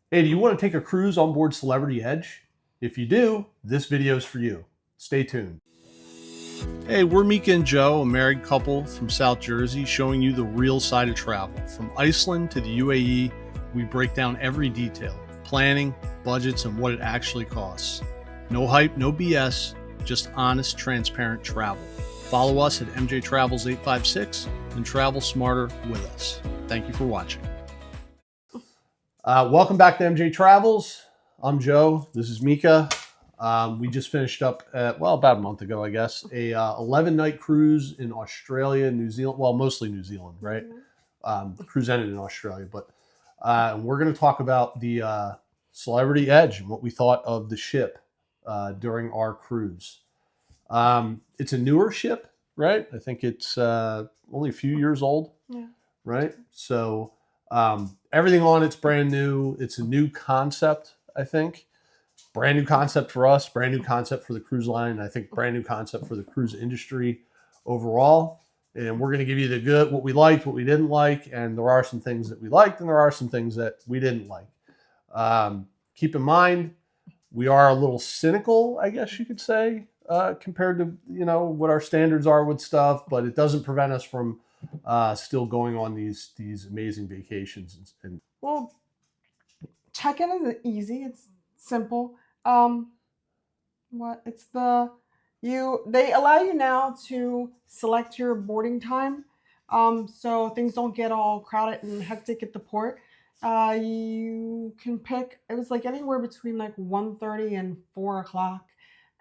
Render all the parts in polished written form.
Hey, do you want to take a cruise on board Celebrity Edge? If you do, this video is for you. Stay tuned. Hey, we're Mika and Joe, a married couple from South Jersey, showing you the real side of travel. From Iceland to the UAE, we break down every detail, planning, budgets, and what it actually costs. No hype, no BS, just honest, transparent travel. Follow us at MJTravels 856 and travel smarter with us. Thank you for watching. Welcome back to MJ Travels. I'm Joe. This is Mika. We just finished up about a month ago, I guess, a 11-night cruise in Australia, New Zealand. Well, mostly New Zealand, right? The cruise ended in Australia, but we're going to talk about the Celebrity Edge and what we thought of the ship during our cruise. It's a newer ship, right? I think it's only a few years old, right? So everything on it's brand new. It's a new concept, I think. Brand new concept for us, brand new concept for the cruise line, and I think brand new concept for the cruise industry overall. And we're going to give you the good, what we liked, what we didn't like, and there are some things that we liked, and there are some things that we didn't like. Keep in mind, we are a little cynical, I guess you could say, compared to what our standards are with stuff, but it doesn't prevent us from still going on these amazing vacations. Well, check-in is easy. It's simple. What it's the you they allow you now to select your boarding time, so things don't get all crowded and hectic at the port. You can pick. It was like anywhere between like 1:30 and 4 o'clock,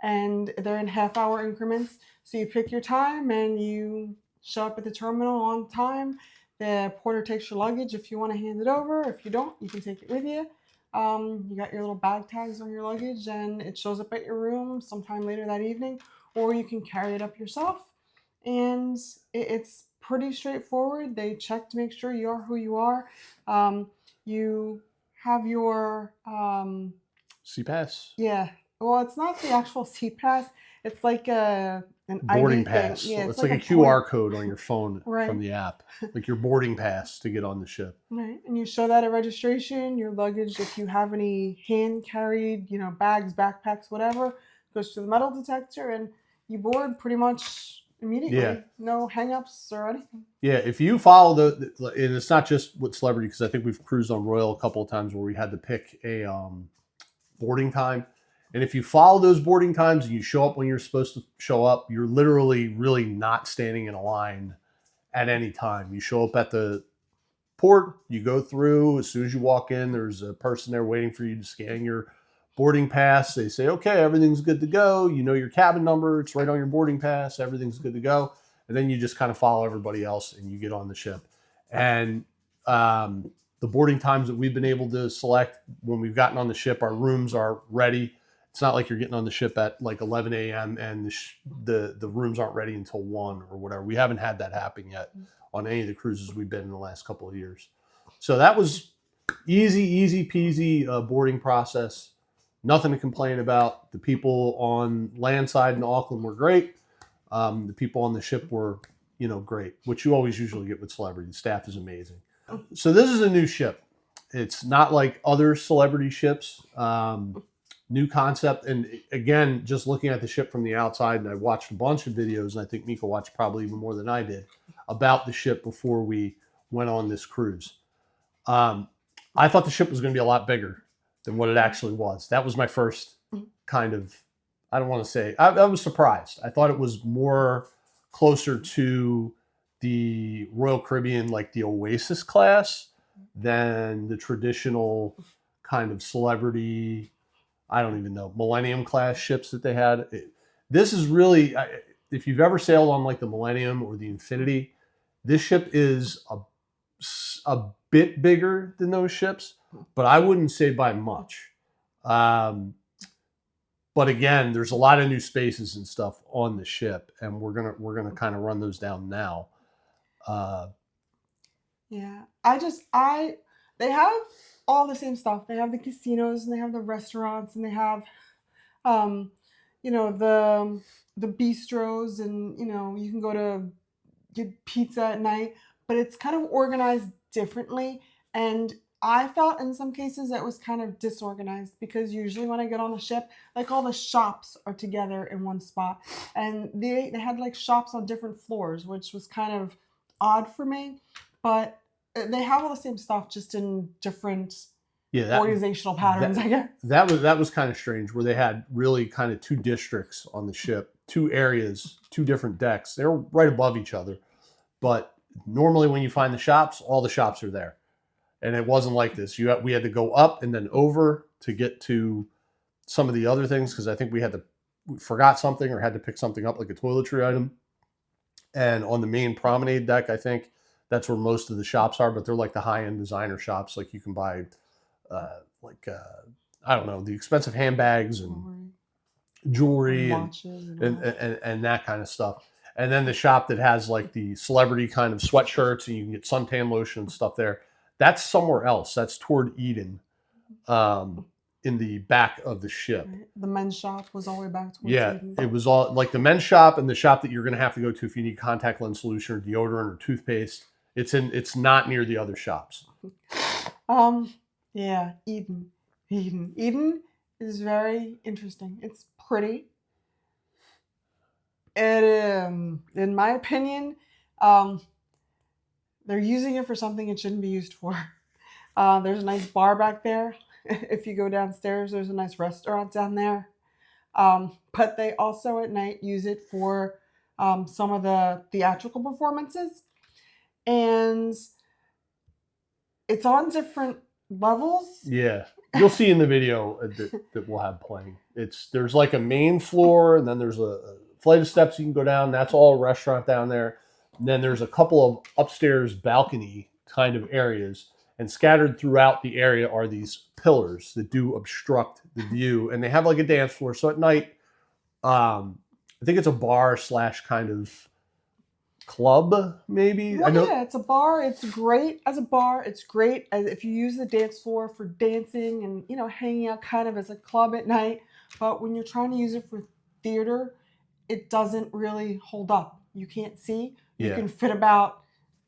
and they're in half-hour increments. So you pick your time and you show up at the terminal on time. The porter takes your luggage if you want to hand it over. If you don't, you can take it with you. You got your little bag tags on your luggage, and it shows up at your room sometime later that evening, or you can carry it up yourself. And it's pretty straightforward. They check to make sure you are who you are. You have your CPass. yeah. Well, it's not the actual seat pass. It's like an Boarding ID thing. pass. Yeah, It's it's like like a a point. QR code on your phone from Right. the app, like your boarding pass to get on the ship. Right. And you show that at registration, your luggage, if you have any hand carried, bags, backpacks, whatever, goes to the metal detector and you board pretty much Yeah, immediately. No hangups or anything. yeah. If you follow and it's not just with Celebrity, because I think we've cruised on Royal a couple of times where we had to pick a boarding time. And if you follow those boarding times and you show up when you're supposed to show up, you're literally really not standing in a line at any time. You show up at the port, you go through. As soon as you walk in, there's a person there waiting for you to scan your boarding pass. They say, okay, everything's good to go. You know your cabin number. It's right on your boarding pass. Everything's good to go. And then you just kind of follow everybody else and you get on the ship. And the boarding times that we've been able to select when we've gotten on the ship, our rooms are ready. It's not like you're getting on the ship at like 11 a.m. and the rooms aren't ready until 1 or whatever. We haven't had that happen yet on any of the cruises we've been in the last couple of years. So that was easy peasy boarding process. Nothing to complain about. The people on landside in Auckland were great. The people on the ship were, great, which you always usually get with Celebrity. The staff is amazing. So this is a new ship. It's not like other Celebrity ships. New concept. And again, just looking at the ship from the outside, and I watched a bunch of videos, and I think Mika watched probably even more than I did, about the ship before we went on this cruise. I thought the ship was going to be a lot bigger than what it actually was. That was my first kind of, I don't want to say, I was surprised. I thought it was more closer to the Royal Caribbean, like the Oasis class, than the traditional kind of Celebrity, I don't even know, Millennium class ships that they had. This is really, if you've ever sailed on like the Millennium or the Infinity, this ship is a bit bigger than those ships, but I wouldn't say by much. But again, there's a lot of new spaces and stuff on the ship, and we're gonna kind of run those down now. Yeah. They have all the same stuff. They have the casinos and they have the restaurants and they have um you know the the bistros, and you can go to get pizza at night, but it's kind of organized differently. And I felt in some cases it was kind of disorganized because usually when I get on the ship, like all the shops are together in one spot, and they had like shops on different floors, which was kind of odd for me. But they have all the same stuff, just in different Yeah, organizational patterns, I guess. that was kind of strange, where they had really kind of two districts on the ship, two areas, two different decks. They're right above each other, but normally when you find the shops, all the shops are there, and it wasn't like this. We had to go up and then over to get to some of the other things, because I think we forgot something or had to pick something up, like a toiletry item. And on the main promenade deck, I think that's where most of the shops are, but they're like the high end designer shops. Like you can buy, like I don't know, the expensive handbags and jewelry and watches and that kind of stuff. And then the shop that has like the celebrity kind of sweatshirts, and you can get suntan lotion and stuff there. That's somewhere else. That's toward Eden, in the back of the ship. Right. The men's shop was all the way back towards Eden. It was all like the men's shop and the shop that you're going to have to go to if you need contact lens solution or deodorant or toothpaste. It's not near the other shops. Yeah, Eden. Eden is very interesting. It's pretty. In my opinion, they're using it for something it shouldn't be used for. There's a nice bar back there. If you go downstairs, there's a nice restaurant down there. But they also at night use it for some of the theatrical performances. And it's on different levels. Yeah. You'll see in the video that we'll have playing. There's like a main floor, and then there's a flight of steps you can go down. That's all a restaurant down there. And then there's a couple of upstairs balcony kind of areas. And scattered throughout the area are these pillars that do obstruct the view. And they have like a dance floor. So at night, I think it's a bar / kind of club, maybe. Well, yeah, it's a bar. It's great as a bar. It's great as if you use the dance floor for dancing and, you know, hanging out kind of as a club at night. But when you're trying to use it for theater, it doesn't really hold up. You can't see. You can fit about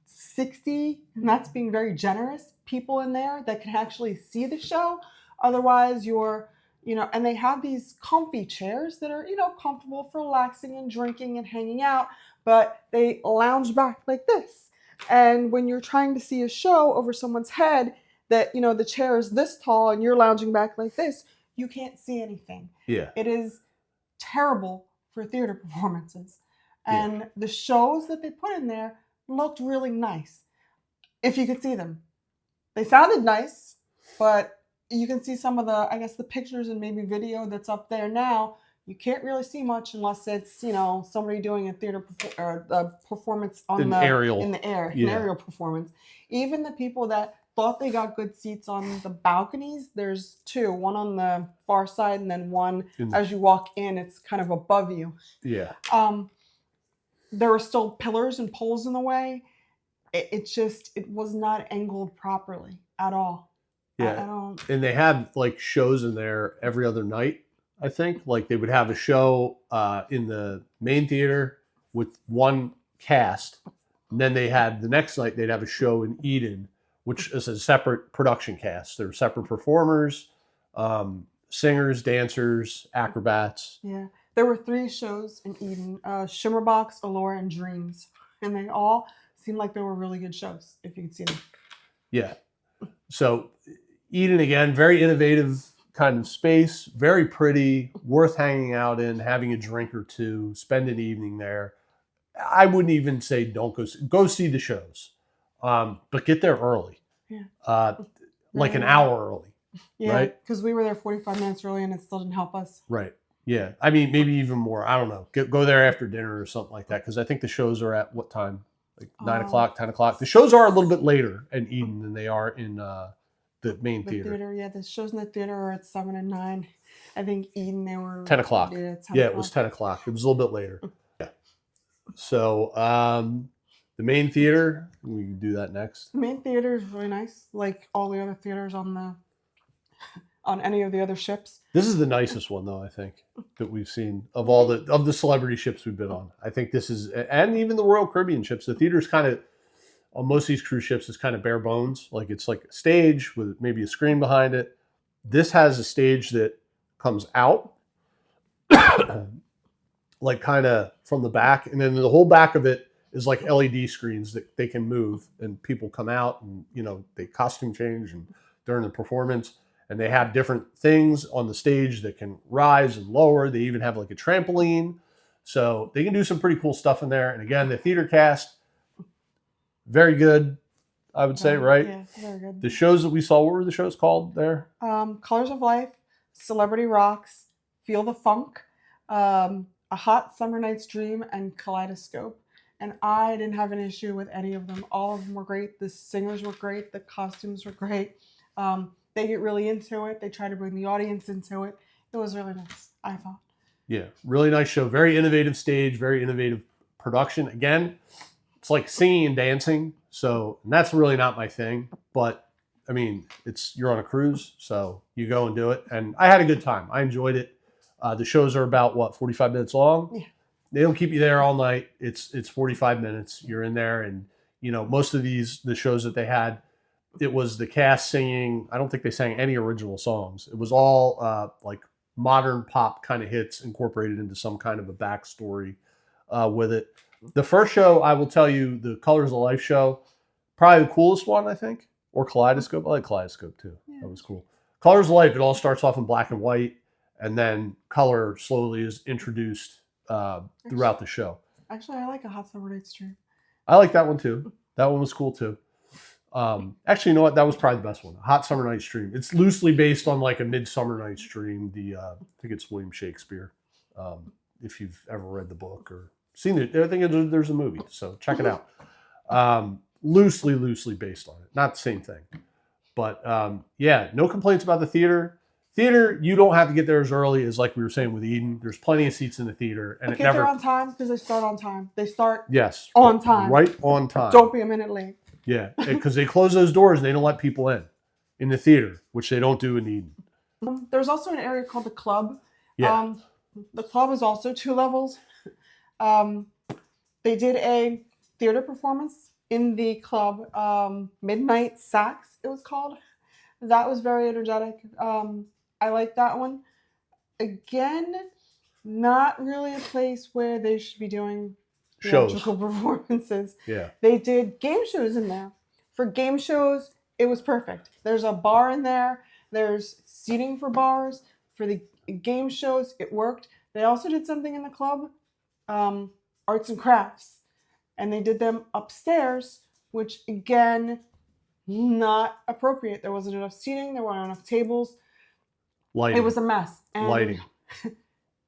60, and that's being very generous, people in there that can actually see the show. Otherwise, and they have these comfy chairs that are, comfortable for relaxing and drinking and hanging out, but they lounge back like this. And when you're trying to see a show over someone's head that, the chair is this tall and you're lounging back like this, you can't see anything. Yeah. It is terrible for theater performances. And the shows that they put in there looked really nice, if you could see them. They sounded nice, but you can see some of the pictures and maybe video that's up there now. You can't really see much unless it's, somebody doing a theater performance in the air, an aerial performance. Even the people that thought they got good seats on the balconies, there's two, one on the far side and then one as you walk in, it's kind of above you. Yeah. There were still pillars and poles in the way. It was not angled properly at all. Yeah. And they have like shows in there every other night, I think. Like they would have a show in the main theater with one cast. And then they had the next night, they'd have a show in Eden, which is a separate production cast. They're separate performers, singers, dancers, acrobats. Yeah. There were 3 shows in Eden, Shimmerbox, Allure, and Dreams. And they all seemed like they were really good shows, if you could see them. Yeah. So Eden, again, very innovative kind of space, very pretty, worth hanging out in, having a drink or two, spend an evening there. I wouldn't even say don't go see the shows, but get there early, like an hour early. Yeah, right? Because we were there 45 minutes early and it still didn't help us. Right. Yeah. I mean, maybe even more. I don't know. Go there after dinner or something like that, because I think the shows are at what time? Like 9 o'clock, 10 o'clock. The shows are a little bit later in Eden than they are in the main theater. Yeah, the shows in the theater are at 7 and 9. I think Eden, they were 10 o'clock. Yeah, it was 10 o'clock. It was a little bit later. Yeah. So the main theater, we can do that next. The main theater is really nice, like all the other theaters on any of the other ships. This is the nicest one, though, I think, that we've seen of all the celebrity ships we've been on. I think this is, and even the Royal Caribbean ships. The theater's kind of on most of these cruise ships is kind of bare bones. Like it's like a stage with maybe a screen behind it. This has a stage that comes out like kind of from the back, and then the whole back of it is like LED screens that they can move, and people come out and they costume change and during the performance, and they have different things on the stage that can rise and lower. They even have like a trampoline, so they can do some pretty cool stuff in there. And again, the theater cast, very good, I would say, right? Yeah, very good. The shows that we saw, what were the shows called there? Colors of Life, Celebrity Rocks, Feel the Funk, A Hot Summer Night's Dream, and Kaleidoscope. And I didn't have an issue with any of them. All of them were great. The singers were great. The costumes were great. They get really into it. They try to bring the audience into it. It was really nice, I thought. Yeah, really nice show. Very innovative stage, very innovative production. Again, it's like singing and dancing. So and that's really not my thing. But I mean, you're on a cruise, so you go and do it. And I had a good time. I enjoyed it. The shows are about 45 minutes long. Yeah. They don't keep you there all night. It's 45 minutes. You're in there, and most of the shows that they had, it was the cast singing. I don't think they sang any original songs. It was all like modern pop kind of hits incorporated into some kind of a backstory with it. The first show, I will tell you, the Colors of Life show, probably the coolest one, I think, or Kaleidoscope. I like Kaleidoscope too. Yeah. That was cool. Colors of Life, it all starts off in black and white, and then color slowly is introduced throughout the show. Actually, I like A Hot Summer Night's Dream. I like that one too. That one was cool too. Actually, you know what? That was probably the best one. Hot Summer Night's Dream. It's loosely based on like a Midsummer Night's Dream. I think it's William Shakespeare. If you've ever read the book or seen it, I think there's a movie, so check it out. Loosely based on it. Not the same thing. But yeah, no complaints about the theater. Theater, you don't have to get there as early as like we were saying with Eden. There's plenty of seats in the theater, and Get there on time because they start on time. They start on time. Right on time. Don't be a minute late. Yeah, because they close those doors and they don't let people in the theater, which they don't do in Eden. There's also an area called the Club. Yeah. The Club is also 2 levels. They did a theater performance in the Club, Midnight Sax, it was called. That was very energetic. I like that one. Again, not really a place where they should be doing theatrical performances. Yeah. They did game shows in there. For game shows, it was perfect. There's a bar in there. There's seating for bars. For the game shows, it worked. They also did something in the Club, arts and crafts. And they did them upstairs, which again, not appropriate. There wasn't enough seating. There weren't enough tables. Lighting. It was a mess. And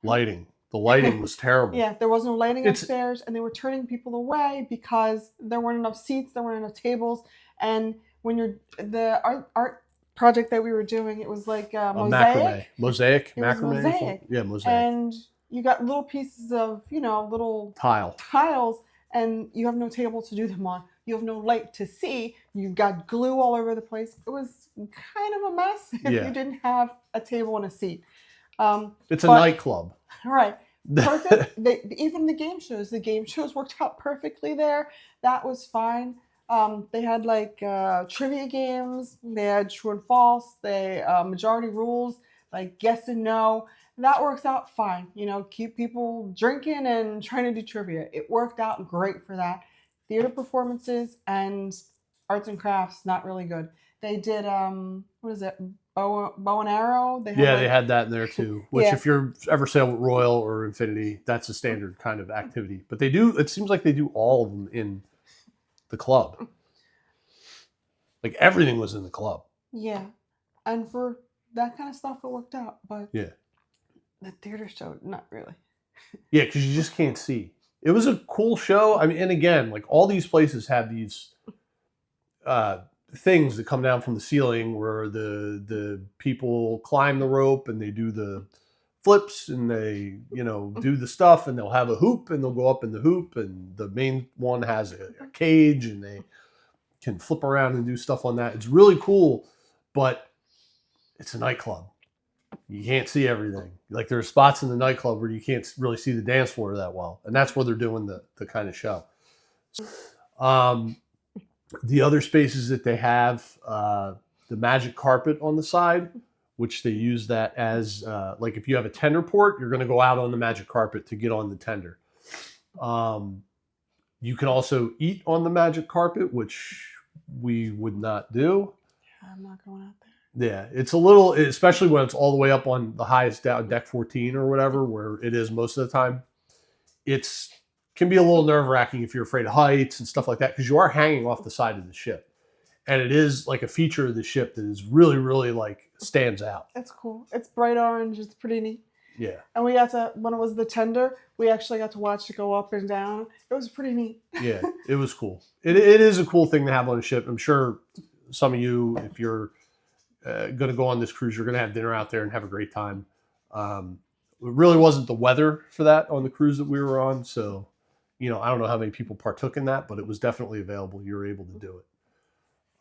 Lighting. The lighting was terrible. Yeah, there was no lighting upstairs, and they were turning people away because there weren't enough seats, there weren't enough tables. And when the art project that we were doing, it was like mosaic. Mosaic? It was mosaic. Yeah, mosaic. And you got little pieces of, little tiles, and you have no table to do them on. You have no light to see. You've got glue all over the place. It was kind of a mess if you didn't have a table and a seat. It's a nightclub. Right. Perfect. Even the game shows worked out perfectly there. That was fine. They had like trivia games. They had true and false. They majority rules, like yes and no. That works out fine. Keep people drinking and trying to do trivia. It worked out great for that. Theater performances and arts and crafts, not really good. They did what is it? Bow and arrow. They had that in there too. Which, if you're ever sailed with Royal or Infinity, that's a standard kind of activity. But they do. It seems like they do all of them in the Club. Like everything was in the Club. Yeah, and for that kind of stuff, it worked out. But yeah, the theater show, not really. Yeah, because you just can't see. It was a cool show. I mean, and again, like all these places have these things that come down from the ceiling where the people climb the rope and they do the flips and they do the stuff, and they'll have a hoop and they'll go up in the hoop, and the main one has a cage and they can flip around and do stuff on that. It's really cool, but it's a nightclub. You can't see everything. Like there are spots in the nightclub where you can't really see the dance floor that well, and that's where they're doing the kind of show. The other spaces that they have, the magic carpet on the side, which they use that as like if you have a tender port, you're going to go out on the magic carpet to get on the tender. You can also eat on the magic carpet, which we would not do. I'm not going out there. Yeah, it's a little, especially when it's all the way up on the highest deck 14 or whatever, where it is most of the time. It's can be a little nerve wracking if you're afraid of heights and stuff like that, because you are hanging off the side of the ship, and it is like a feature of the ship that is really, really like stands out. It's cool. It's bright orange. It's pretty neat. Yeah. And we got to, when it was the tender, we actually got to watch it go up and down. It was pretty neat. Yeah, it was cool. It is a cool thing to have on a ship. I'm sure some of you, if you're going to go on this cruise, you're going to have dinner out there and have a great time. It really wasn't the weather for that on the cruise that we were on. So, I don't know how many people partook in that, but it was definitely available. You were able to do it.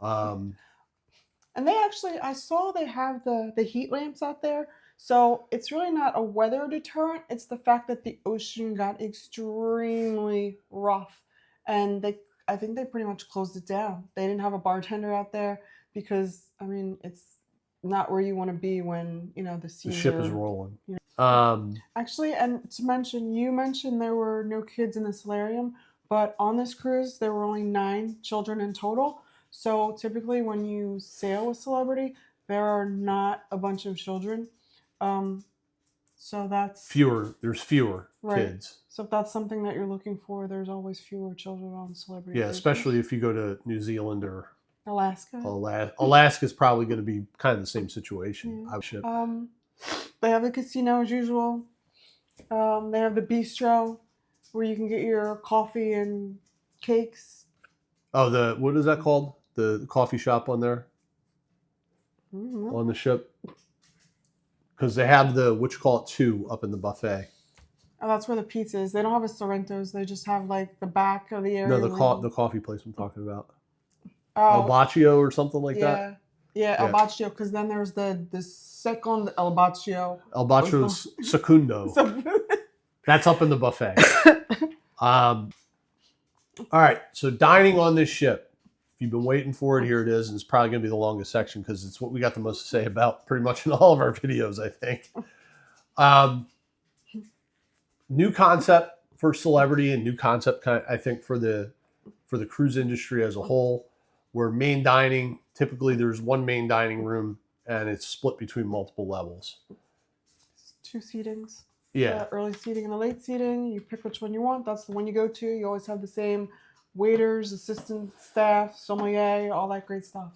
And they actually, I saw they have the heat lamps out there. So it's really not a weather deterrent. It's the fact that the ocean got extremely rough. And I think they pretty much closed it down. They didn't have a bartender out there because, I mean, it's not where you want to be when, the seas ship is rolling. Actually, and to mention, you mentioned there were no kids in the solarium, but on this cruise, there were only 9 children in total. So typically when you sail with Celebrity, there are not a bunch of children. So that's there's fewer kids. So if that's something that you're looking for, there's always fewer children on Celebrity. Yeah, especially if you go to New Zealand or Alaska. Alaska's probably going to be kind of the same situation. Yeah. They have the casino as usual. They have the bistro where you can get your coffee and cakes. Oh, what is that called? The coffee shop on there? Mm-hmm. On the ship? Because they have what you call it 2 up in the buffet. Oh, that's where the pizza is. They don't have a Sorrento's. They just have like the back of the area. No, the coffee place I'm talking about. Oh, El Baccio or something like that. Yeah, El Baccio. Because then there's the second El Baccio. El Baccio's Secundo. That's up in the buffet. All right, so dining on this ship. If you've been waiting for it, here it is. And it's probably going to be the longest section because it's what we got the most to say about pretty much in all of our videos, I think. New concept for Celebrity and new concept, I think, for the cruise industry as a whole, where main dining, typically there's one main dining room and it's split between multiple levels. 2 seatings. Yeah. Early seating and the late seating. You pick which one you want. That's the one you go to. You always have the same waiters, assistant staff, sommelier, all that great stuff.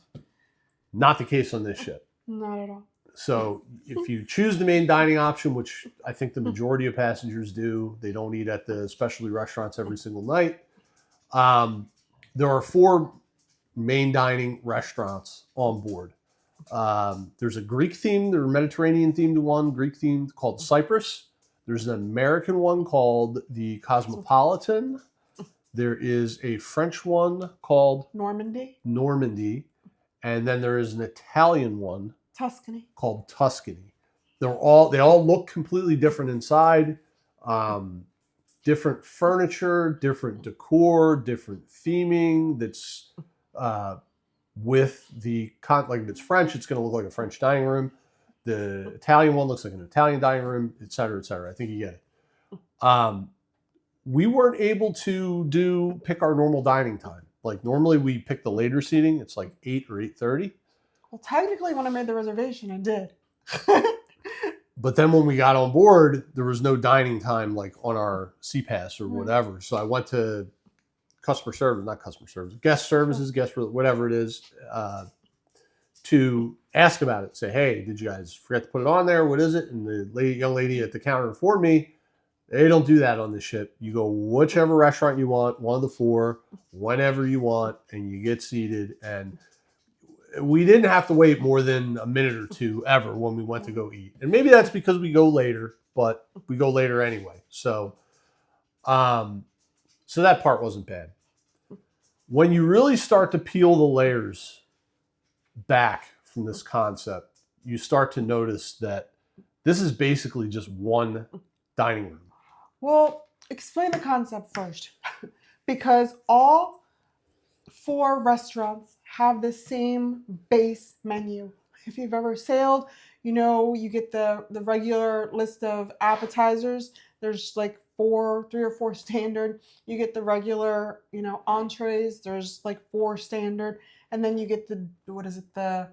Not the case on this ship. Not at all. So if you choose the main dining option, which I think the majority of passengers do, they don't eat at the specialty restaurants every single night. There are 4 main dining restaurants on board. There's a Greek themed or Mediterranean themed one, Greek themed, called Cyprus. There's an American one called the Cosmopolitan. There is a French one called Normandy. And then there is an Italian one called Tuscany. They all look completely different inside. Different furniture, different decor, different theming. That's with like if it's French, it's going to look like a French dining room. The Italian one looks like an Italian dining room, et cetera, et cetera. I think you get it. We weren't able to pick our normal dining time. Like normally we pick the later seating. It's like 8 or 8:30. Well, technically when I made the reservation, I did. But then when we got on board, there was no dining time like on our CPass or whatever. So I went to guest services, whatever it is, to ask about it. Say, hey, did you guys forget to put it on there? What is it? And the young lady at the counter informed me, they don't do that on the ship. You go whichever restaurant you want, one of the 4, whenever you want, and you get seated. And we didn't have to wait more than a minute or 2 ever when we went to go eat. And maybe that's because we go later, but we go later anyway. So, so that part wasn't bad. When you really start to peel the layers back from this concept, you start to notice that this is basically just one dining room. Well, explain the concept first. Because all 4 restaurants have the same base menu. If you've ever sailed, you get the regular list of appetizers. There's like 3 or 4 standard. You get the regular, entrees. There's like 4 standard, and then you get the what is it the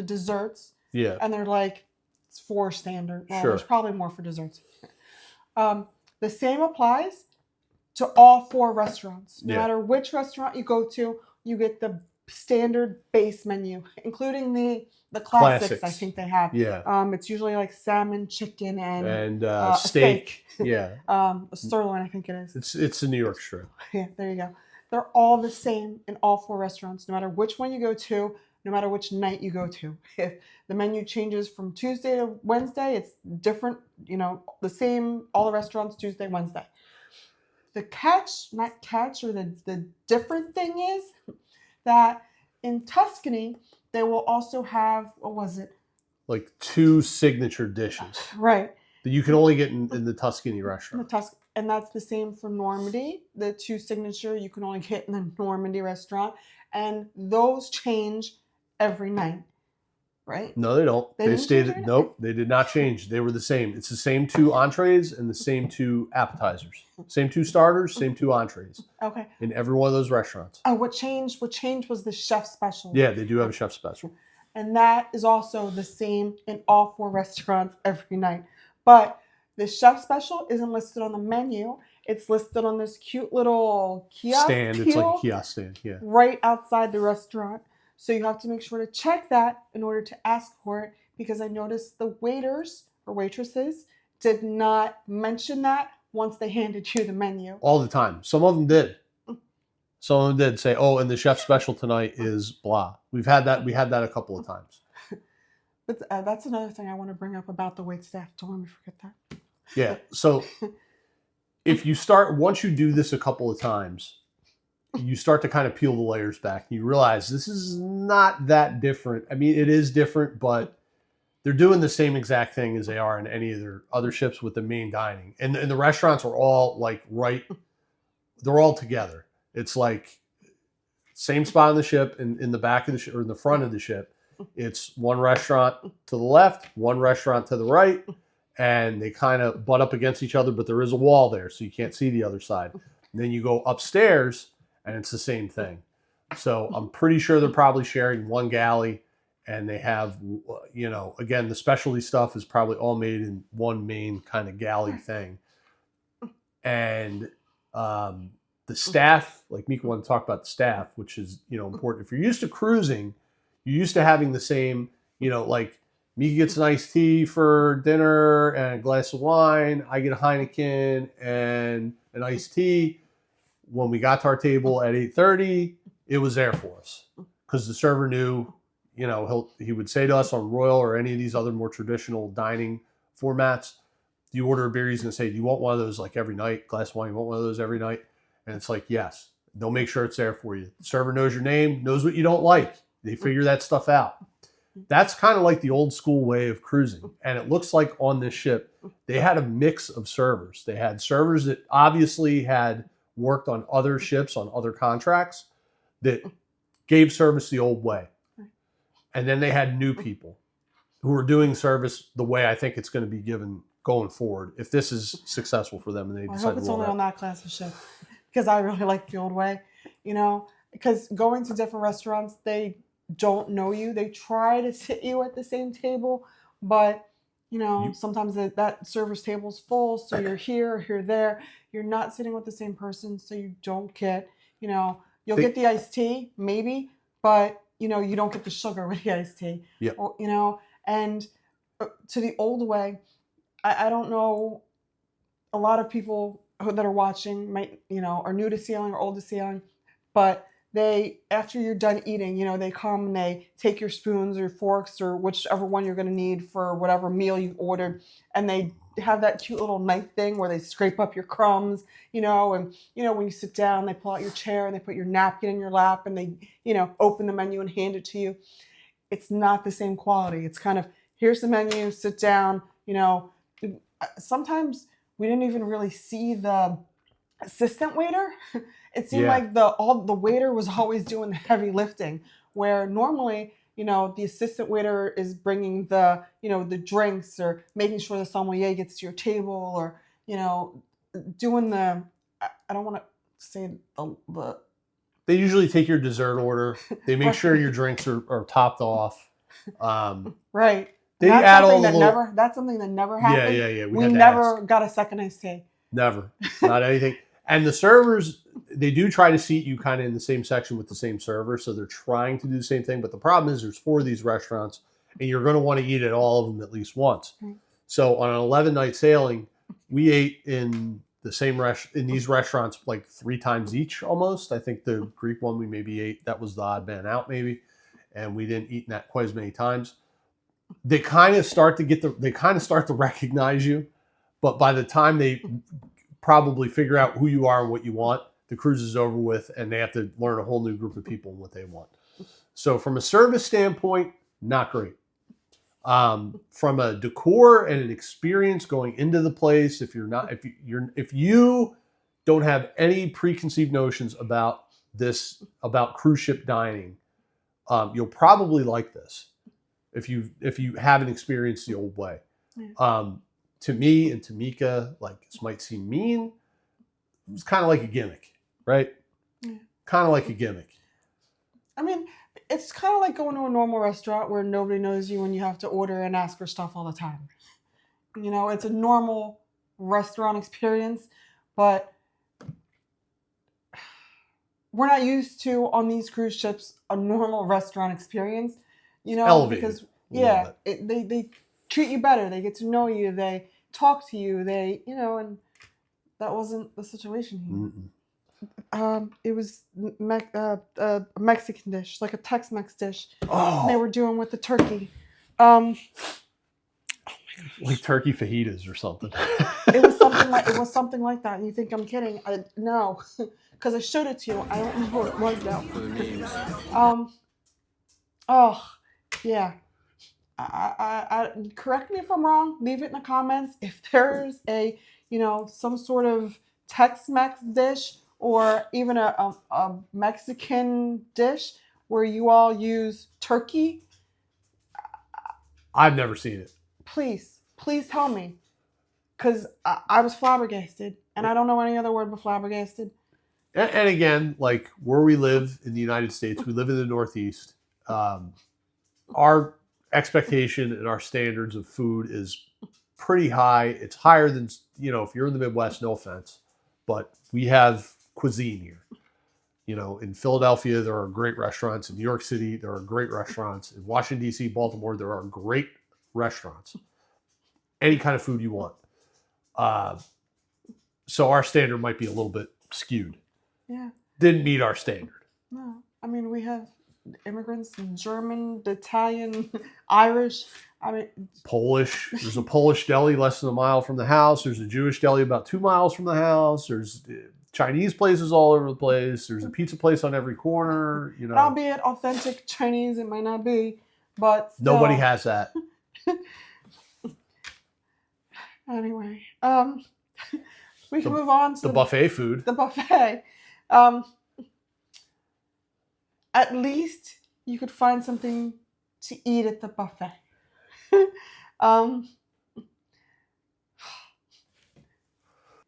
desserts, Yeah. and they're like it's 4 standard. Well, Sure. there's probably more for desserts. The same applies to all 4 restaurants. No Yeah. matter which restaurant you go to, you get the standard base menu, including the classics. I think they have. Yeah. It's usually like salmon, chicken, and a steak. Yeah. A sirloin, I think it is. It's a New York strip. Yeah, there you go. They're all the same in all 4 restaurants, no matter which one you go to, no matter which night you go to. If the menu changes from Tuesday to Wednesday, it's different, the same, all the restaurants, Tuesday, Wednesday. The the different thing is that in Tuscany, they will also have, what was it? Like 2 signature dishes. Right. That you can only get in the Tuscany restaurant. And that's the same for Normandy. The 2 signature you can only get in the Normandy restaurant. And those change every night. Right? No, they don't. They stayed. Nope, they did not change. They were the same. It's the same 2 entrees and the same 2 appetizers. Same 2 starters, same 2 entrees. Okay. In every one of those restaurants. Oh, what changed was the chef special. Yeah, they do have a chef special. And that is also the same in all 4 restaurants every night. But the chef special isn't listed on the menu. It's listed on this cute little kiosk stand. It's like a kiosk stand. Yeah. Right outside the restaurant. So you have to make sure to check that in order to ask for it, because I noticed the waiters or waitresses did not mention that once they handed you the menu. All the time. Some of them did. Some of them did say, "Oh, and the chef special tonight is blah." We had that a couple of times. But that's another thing I want to bring up about the wait staff. Don't let me forget that. Yeah. So once you do this a couple of times, you start to kind of peel the layers back. You realize this is not that different. I mean, it is different, but they're doing the same exact thing as they are in any of their other ships with the main dining. And the restaurants are all like they're all together. It's like same spot on the ship, in the back of the ship or in the front of the ship. It's one restaurant to the left, one restaurant to the right, and they kind of butt up against each other, but there is a wall there, so you can't see the other side. And then you go upstairs, and it's the same thing. So I'm pretty sure they're probably sharing one galley, and they have, again, the specialty stuff is probably all made in one main kind of galley thing. And the staff, like Mika wanted to talk about the staff, which is, important. If you're used to cruising, you're used to having the same, like Mika gets an iced tea for dinner and a glass of wine. I get a Heineken and an iced tea. When we got to our table at 8:30, it was there for us because the server knew, he would say to us on Royal or any of these other more traditional dining formats, you order a beer, he's going to say, do you want one of those like every night? Glass of wine, you want one of those every night? And it's like, yes. They'll make sure it's there for you. The server knows your name, knows what you don't like. They figure that stuff out. That's kind of like the old school way of cruising. And it looks like on this ship, they had a mix of servers. They had servers that obviously had worked on other ships, on other contracts, that gave service the old way. And then they had new people who were doing service the way I think it's going to be given going forward, if this is successful for them and they decide to roll. I hope it's only on that class of ship, because I really like the old way, because going to different restaurants, they don't know you. They try to sit you at the same table, but sometimes that server's table's full, so you're here, you're there. You're not sitting with the same person, so you don't get, you'll get the iced tea, maybe, but, you don't get the sugar with the iced tea. Yep. And to the old way, I don't know, a lot of people that are watching might, are new to sailing or old to sailing, but they, after you're done eating, they come and they take your spoons or forks or whichever one you're going to need for whatever meal you ordered, and they have that cute little knife thing where they scrape up your crumbs, and when you sit down, they pull out your chair and they put your napkin in your lap and they, open the menu and hand it to you. It's not the same quality. It's kind of, here's the menu, sit down. Sometimes we didn't even really see the assistant waiter It seemed like the waiter was always doing the heavy lifting, where normally, the assistant waiter is bringing the drinks or making sure the sommelier gets to your table, or doing I don't want to say the They usually take your dessert order. They make sure right. your drinks are topped off. Right. They That's add all something the that little. never Yeah, happened. yeah, yeah. We We had to never ask. got a second iced tea. Never, not anything. And the servers, they do try to seat you kind of in the same section with the same server, so they're trying to do the same thing. But the problem is, there's 4 of these restaurants, and you're going to want to eat at all of them at least once. Right. So on an 11-night sailing, we ate in the same in these restaurants like 3 times each almost. I think the Greek one we maybe ate, that was the odd man out maybe, and we didn't eat in that quite as many times. They kind of start to recognize you, but by the time they probably figure out who you are and what you want, the cruise is over with, and they have to learn a whole new group of people and what they want. So from a service standpoint, not great. From a decor and an experience going into the place, if you don't have any preconceived notions about cruise ship dining, you'll probably like this if you haven't experienced the old way. Yeah. To me and to Mika, like, this might seem mean, it's kind of like a gimmick, right? Yeah. Kind of like a gimmick. I mean, it's kind of like going to a normal restaurant where nobody knows you and you have to order and ask for stuff all the time. It's a normal restaurant experience, but we're not used to, on these cruise ships, a normal restaurant experience. Elevated. Because they treat you better. They get to know you. They talk to you. And that wasn't the situation here. Mm-mm. It was a Mexican dish, like a Tex-Mex dish. Oh, They were doing with the turkey. Oh my gosh. Like turkey fajitas or something. It was something like that. And you think I'm kidding? No, because I showed it to you. I don't know what it was now. Oh, yeah. I correct me if I'm wrong. Leave it in the comments if there's some sort of Tex-Mex dish, or even a Mexican dish where you all use turkey. I've never seen it. Please tell me, because I was flabbergasted, and I don't know any other word but flabbergasted. And again, like where we live in the United States, we live in the Northeast. Our expectation and our standards of food is pretty high. It's higher than, if you're in the Midwest, no offense, but we have cuisine here. In Philadelphia, there are great restaurants. In New York City, there are great restaurants. In Washington, D.C., Baltimore, there are great restaurants. Any kind of food you want. So our standard might be a little bit skewed. Yeah. Didn't meet our standard. No. I mean, we have immigrants, German, Italian, Irish. I mean, Polish. There's a Polish deli less than a mile from the house. There's a Jewish deli about 2 miles from the house. There's Chinese places all over the place. There's a pizza place on every corner. Albeit authentic Chinese, it might not be, but still. Nobody has that. Anyway, we can move on to the buffet food. The buffet. At least you could find something to eat at the buffet.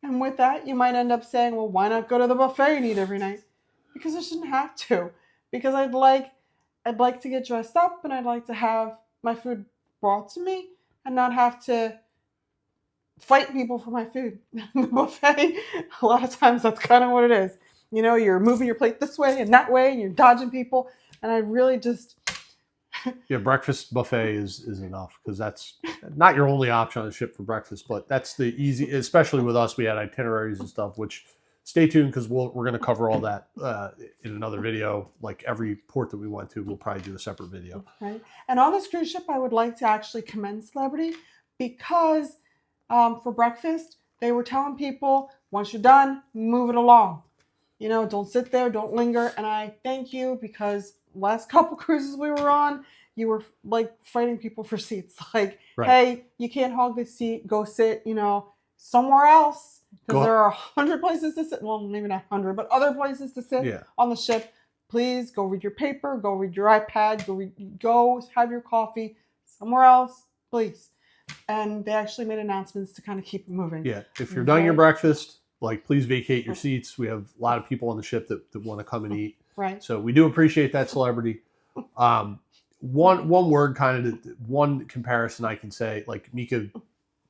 And with that, you might end up saying, well, why not go to the buffet and eat every night? Because I shouldn't have to. Because I'd like to get dressed up, and I'd like to have my food brought to me and not have to fight people for my food. The buffet, a lot of times that's kind of what it is. You're moving your plate this way and that way, and you're dodging people. And I really just... Yeah, breakfast buffet is enough, because that's not your only option on the ship for breakfast, but that's the easy, especially with us, we had itineraries and stuff, which stay tuned, because we're going to cover all that in another video. Like every port that we went to, we'll probably do a separate video. Right. And on this cruise ship, I would like to actually commend Celebrity, because for breakfast, they were telling people, once you're done, move it along. Don't sit there, don't linger. And I thank you, because last couple cruises we were on, you were like fighting people for seats. Like, right. Hey, you can't hog this seat, go sit, somewhere else. because there are 100 places to sit. Well, maybe not 100, but other places to sit on the ship. Please go read your paper, go read your iPad, go have your coffee somewhere else, please. And they actually made announcements to kind of keep it moving. Yeah, if you're done your breakfast, like please vacate your seats. We have a lot of people on the ship that want to come and eat. Right. So we do appreciate that, Celebrity. One word, kind of one comparison I can say, like Mika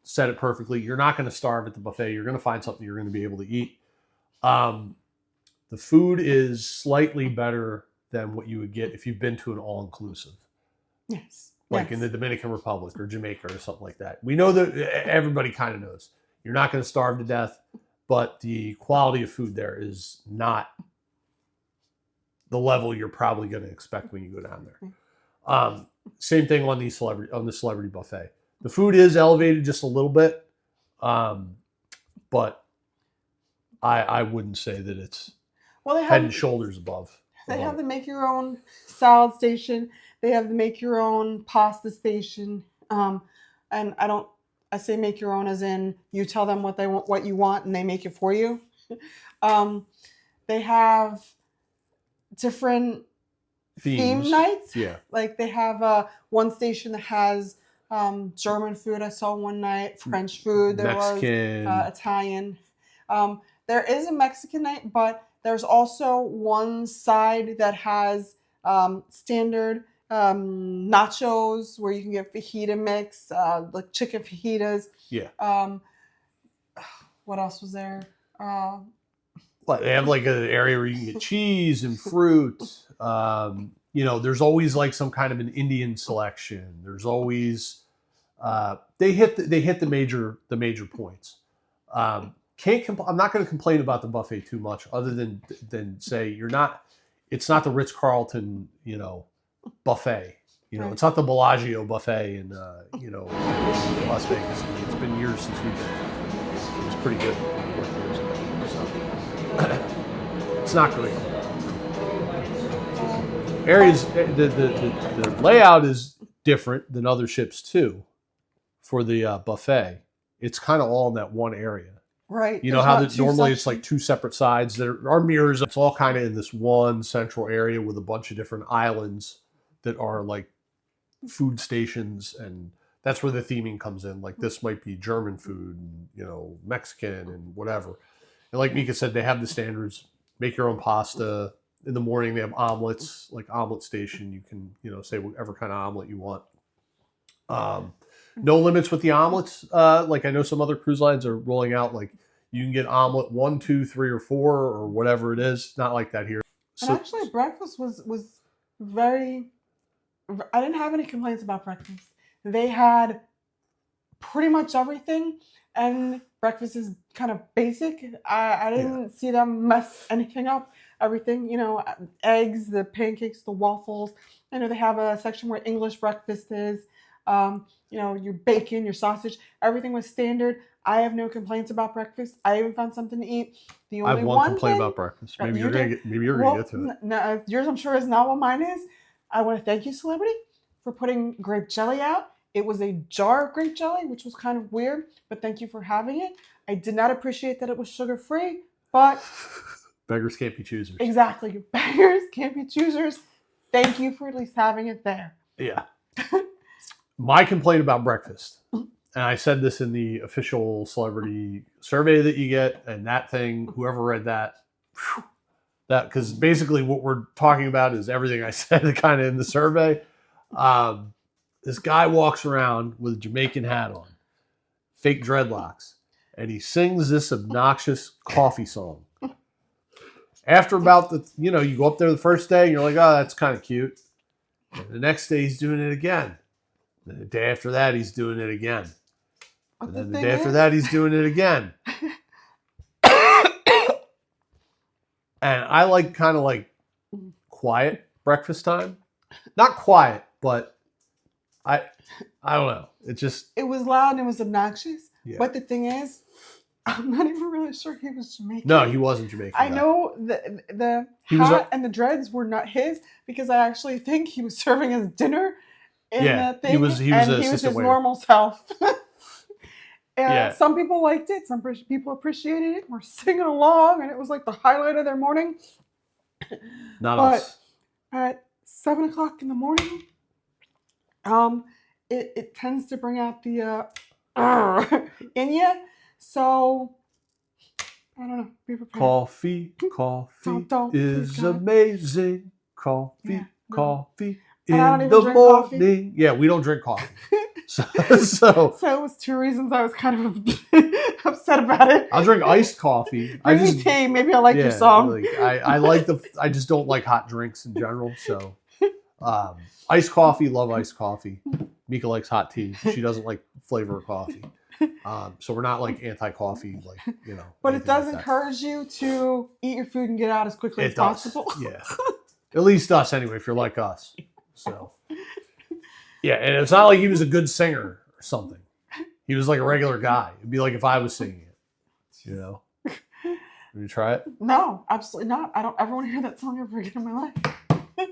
said it perfectly. You're not going to starve at the buffet. You're going to find something you're going to be able to eat. The food is slightly better than what you would get if you've been to an all-inclusive. Yes. Like in the Dominican Republic or Jamaica or something like that. We know that everybody kind of knows. You're not going to starve to death, but the quality of food there is not the level you're probably going to expect when you go down there. Same thing on the celebrity buffet. The food is elevated just a little bit, but I wouldn't say that it's head and shoulders above. They have the make your own salad station. They have the make your own pasta station. And I say make your own as in you tell them what you want and they make it for you. They have different theme nights. Yeah. Like they have one station that has German food. I saw one night, French food. There Mexican. was Italian. There is a Mexican night, but there's also one side that has standard nachos where you can get fajita mix, like chicken fajitas. Yeah. What else was there? They have like an area where you can get cheese and fruit. There's always like some kind of an Indian selection. There's always they hit the major points. I'm not going to complain about the buffet too much, other than say it's not the Ritz-Carlton, buffet. Right. It's not the Bellagio buffet in Las Vegas. It's been years since we've been. It was pretty good. So it's not great. Areas the layout is different than other ships too. For the buffet, it's kind of all in that one area. Right. You know how normally it's like two separate sides. There are mirrors. It's all kind of in this one central area with a bunch of different islands that are like food stations, and that's where the theming comes in. Like this might be German food, Mexican and whatever. And like Mika said, they have the standards. Make your own pasta. In the morning, they have omelets, like omelet station. You can, say whatever kind of omelet you want. No limits with the omelets. Like I know some other cruise lines are rolling out, like you can get omelet 1, 2, 3, or 4, or whatever it is. Not like that here. And actually, breakfast was very. I didn't have any complaints about breakfast. They had pretty much everything, and breakfast is kind of basic. I didn't see them mess anything up. Everything, eggs, the pancakes, the waffles. I know they have a section where English breakfast is. Your bacon, your sausage, everything was standard. I have no complaints about breakfast. I even found something to eat. The only I have one complaint about breakfast. Maybe you're gonna get to it. No, yours, I'm sure, is not what mine is. I want to thank you, Celebrity, for putting grape jelly out. It was a jar of grape jelly, which was kind of weird, but thank you for having it. I did not appreciate that it was sugar-free, but beggars can't be choosers. Exactly, beggars can't be choosers. Thank you for at least having it there. Yeah. My complaint about breakfast, and I said this in the official celebrity survey that you get, and that thing, whoever read that, because basically what we're talking about is everything I said kind of in the survey. This guy walks around with a Jamaican hat on, fake dreadlocks, and he sings this obnoxious coffee song. After about you go up there the first day, and you're like, oh, that's kind of cute. And the next day, he's doing it again. And the day after that, he's doing it again. And then the day after that, he's doing it again. And I like kind of like quiet breakfast time. Not quiet, but I don't know. It was loud and it was obnoxious. Yeah. But the thing is, I'm not even really sure he was Jamaican. No, he wasn't Jamaican. I know the hat and the dreads were not his, because I actually think he was serving his dinner in that thing. He was his normal self. Yeah. Some people liked it. Some people appreciated it. We're singing along, and it was like the highlight of their morning. Not But us. at 7 o'clock in the morning, it tends to bring out the in you. So I don't know. Be prepared. Coffee Don't, please, is God. amazing. Coffee, Yeah, no. coffee And I don't in even the drink coffee. morning. Yeah, we don't drink coffee. So So it was 2 reasons I was kind of upset about it. I'll drink iced coffee. Bring me tea. Maybe I'll like your song. Like I like I just don't like hot drinks in general. So iced coffee, love iced coffee. Mika likes hot tea. She doesn't like flavor of coffee. So we're not like anti-coffee, like, you know. But it does encourage you to eat your food and get out as quickly as possible. Yeah. At least us anyway, if you're like us. So yeah, and it's not like he was a good singer or something. He was like a regular guy. It'd be like if I was singing it, you know. Did you try it? No, absolutely not. I don't ever want to hear that song ever again in my life.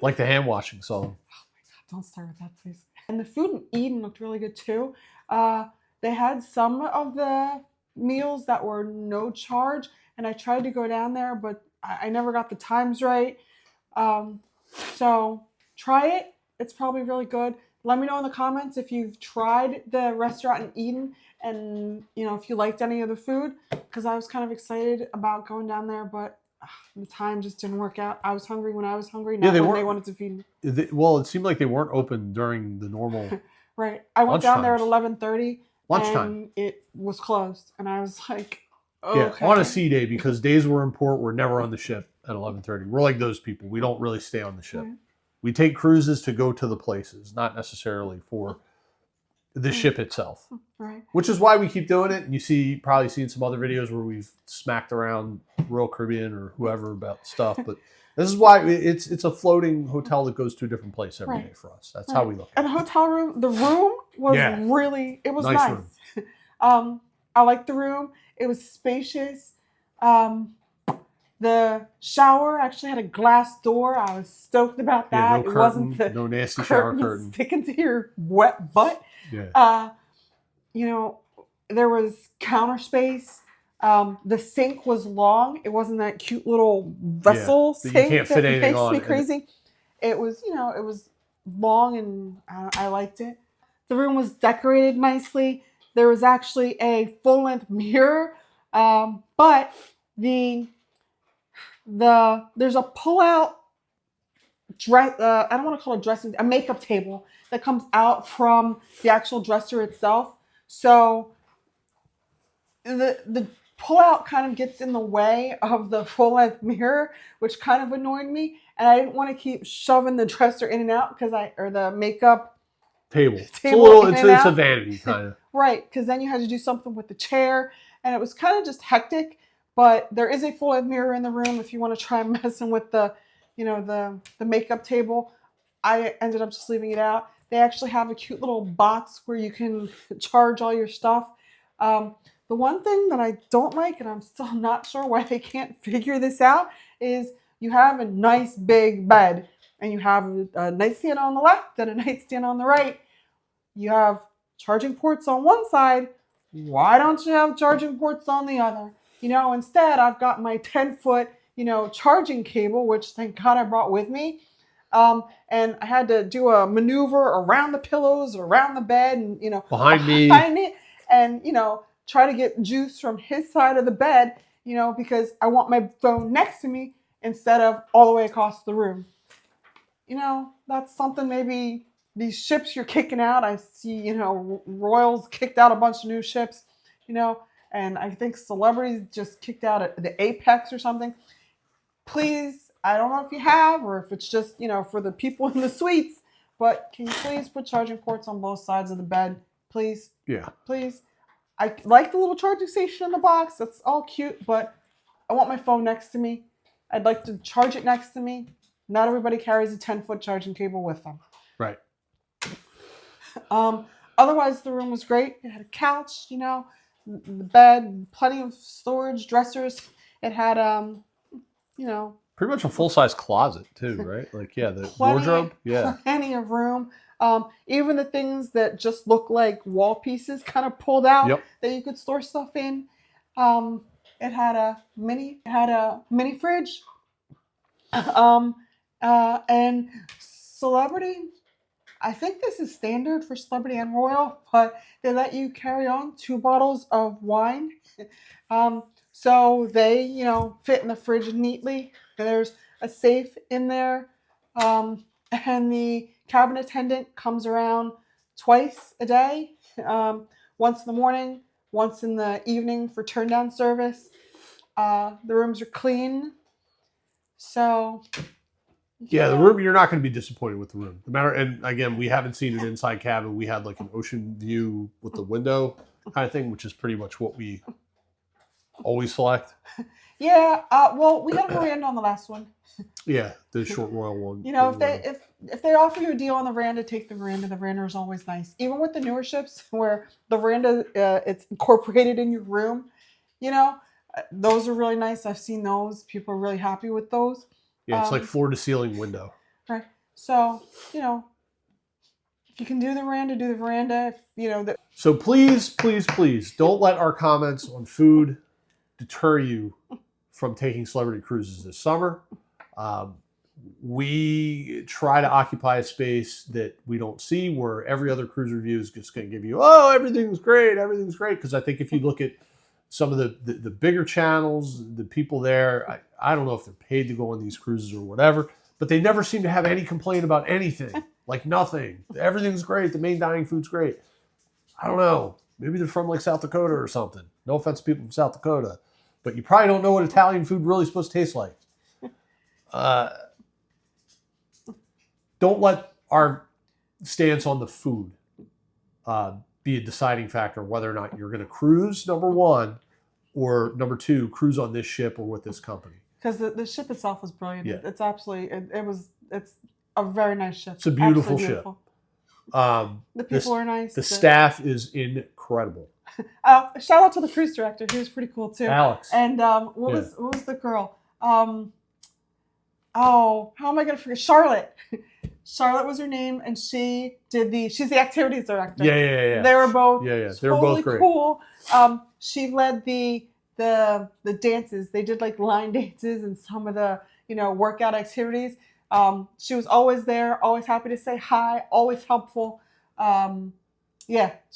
Like the hand washing song. Oh my God, don't start with that, please. And the food in Eden looked really good too. They had some of the meals that were no charge, and I tried to go down there, but I never got the times right. So try it. It's probably really good. Let me know in the comments if you've tried the restaurant in Eden and, you know, if you liked any of the food, because I was kind of excited about going down there, but the time just didn't work out. I was hungry when I was hungry, not when they wanted to feed me. Well, it seemed like they weren't open during the normal. Right. I went down there at 11:30. Lunchtime. And it was closed. And I was like, okay. Yeah, on a sea day, because days we're in port, we're never on the ship at 11:30. We're like those people. We don't really stay on the ship. Right. We take cruises to go to the places, not necessarily for the ship itself. Right. Which is why we keep doing it. And you probably seen some other videos where we've smacked around Royal Caribbean or whoever about stuff. But this is why it's a floating hotel that goes to a different place every day for us. That's how we look at it. And the hotel room, the room was really, it was nice. I liked the room. It was spacious. The shower actually had a glass door. I was stoked about that. Yeah, no curtain, wasn't the no nasty shower curtain sticking to your wet butt. Yeah. You know, there was counter space. The sink was long. It wasn't that cute little vessel sink you can't fit anything makes me crazy. It was, you know, it was long and I liked it. The room was decorated nicely. There was actually a full-length mirror, but there's a pull-out dress. I don't want to call it a makeup table that comes out from the actual dresser itself. So the pull-out kind of gets in the way of the full-length mirror, which kind of annoyed me. And I didn't want to keep shoving the dresser in and out or the makeup table. It's a vanity kind of. Right, because then you had to do something with the chair, and it was kind of just hectic. But there is a full-length mirror in the room if you want to try messing with the makeup table. I ended up just leaving it out. They actually have a cute little box where you can charge all your stuff. The one thing that I don't like, and I'm still not sure why they can't figure this out, is you have a nice big bed, and you have a nightstand on the left and a nightstand on the right. You have charging ports on one side. Why don't you have charging ports on the other? You know, instead I've got my 10-foot, charging cable, which thank God I brought with me. And I had to do a maneuver around the pillows, around the bed, and, behind it, and, try to get juice from his side of the bed, because I want my phone next to me instead of all the way across the room. That's something maybe these ships you're kicking out. I see, Royals kicked out a bunch of new ships, and I think Celebrities just kicked out at the Apex or something. Please, I don't know if you have or if it's just, for the people in the suites, but can you please put charging ports on both sides of the bed? Please. Yeah. Please. I like the little charging station in the box. That's all cute, but I want my phone next to me. I'd like to charge it next to me. Not everybody carries a 10-foot charging cable with them. Right. Otherwise, the room was great. It had a couch, the bed, plenty of storage, dressers. It had, pretty much a full-size closet too, right? Like, yeah, the wardrobe. Yeah. Plenty of room. Even the things that just look like wall pieces kind of pulled out Yep. that you could store stuff in. It had a mini fridge. um, and Celebrity, I think this is standard for Celebrity and Royal, but they let you carry on 2 bottles of wine. So they, fit in the fridge neatly. There's a safe in there. And the cabin attendant comes around twice a day, once in the morning, once in the evening for turn down service. The rooms are clean. So, Yeah, the room, you're not going to be disappointed with the room. No matter, and again, we haven't seen an inside cabin. We had like an ocean view with the window kind of thing, which is pretty much what we always select. Yeah, well, we had a veranda on the last one. Yeah, the short royal one. If they offer you a deal on the veranda, take the veranda. The veranda is always nice. Even with the newer ships where the veranda it's incorporated in your room, those are really nice. I've seen those. People are really happy with those. Yeah, it's like floor to ceiling window. Right. So, if you can do the veranda, do the veranda. So please, please, please don't let our comments on food deter you from taking celebrity cruises this summer. We try to occupy a space that we don't see, where every other cruise review is just going to give you, oh, everything's great. Because I think if you look at some of the bigger channels, the people there, I don't know if they're paid to go on these cruises or whatever, but they never seem to have any complaint about anything. Like nothing. Everything's great. The main dining food's great. I don't know. Maybe they're from like South Dakota or something. No offense to people from South Dakota, but you probably don't know what Italian food really is supposed to taste like. Don't let our stance on the food be a deciding factor whether or not you're going to cruise, number one, or number two, cruise on this ship or with this company. Because the ship itself was brilliant. Yeah. It's absolutely, it's a very nice ship. It's a beautiful ship. The people are nice. The staff is incredible. Shout out to the cruise director. He was pretty cool too. Alex. And what was the girl? How am I going to forget? Charlotte. Charlotte was her name, and she's the activities director. Yeah. They were both They were both great. Cool. She led the dances. They did like line dances and some of the workout activities. She was always there, always happy to say hi, always helpful. Shout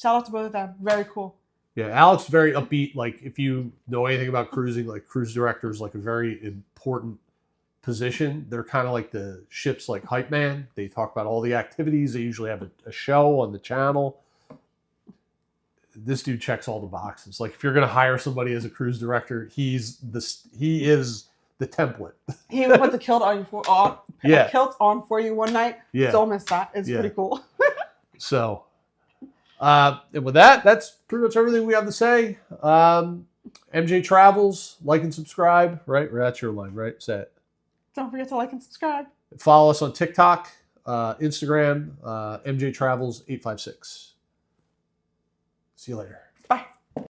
out to both of them. Very cool. Yeah, Alex is very upbeat. Like if you know anything about cruising, like cruise director is like a very important position. They're kind of like the ship's like hype man. They talk about all the activities. They usually have a show on the channel. This dude checks all the boxes. Like if you're going to hire somebody as a cruise director, he is the template. He even put the kilt on kilt on for you one night. Yeah. Don't miss that. It's pretty cool. So, and with that, that's pretty much everything we have to say. MJTravels, like and subscribe, right? Or that's your line, right? Say it. Don't forget to like and subscribe. Follow us on TikTok, Instagram, MJTravels 856. See you later. Bye.